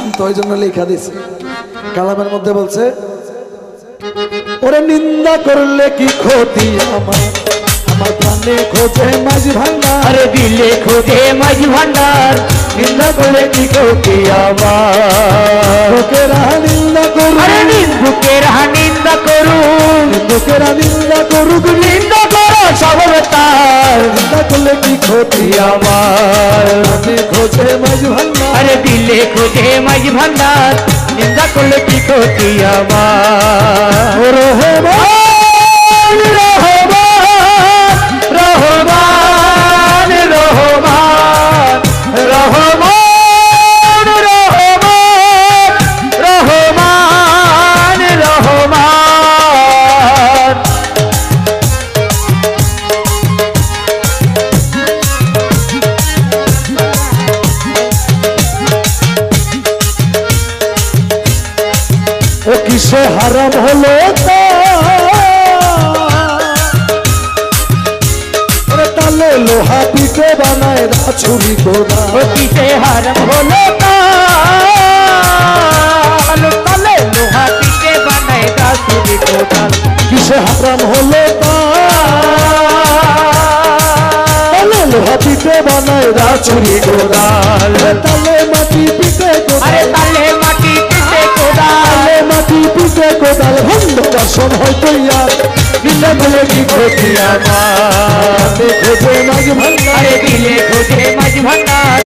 তো ওই জন্য লেখা দিছে কালামের মধ্যে বলছে ওরে নিন্দা করলে কি ক্ষতি আমার আমার প্রাণে খোঁজে মাঝ ভান্ডার আরে দিলে খোঁজে মাঝ ভান্ডার নিন্দা করলে কি ক্ষতি আমার লোকেরা নিন্দা করুক আরে নিন্দুকেরা নিন্দা করুন লোকেরা নিন্দা করুক নিন্দা করো সবর তার নিন্দা করলে কি ক্ষতি আমার প্রাণে খোঁজে মাঝ ভান্ডার আরে দিলে খোঁজে মাঝ ভান্ডার নিন্দা করলে কি ক্ষতি আমার রহমান রহমান রহমান রহমান রহমান রহমান রহমান ও কিসে হারাম হলো তালে লোহা পিঠে বানায় ছুরি কোদা ও কিসে হারাম হলো তাল তালে লোহা পিঠে বানায় গাছুরি কোদাল কিসে হারাম হলো তালে লোহা পিঠে বানায় ছুরি কোদাল তালে মাটি পিঠে আরে তালে মাটি পিঠে কোদাল তালে মাটি পিঠে কোদাল ভণ্ড দর্শন হয়তো ইয়ার বিনা বলে কি ক্ষতি আমার খোঁজে মাঝ ভান্ডার আরে দিলে খোঁজে মাঝ ভান্ডার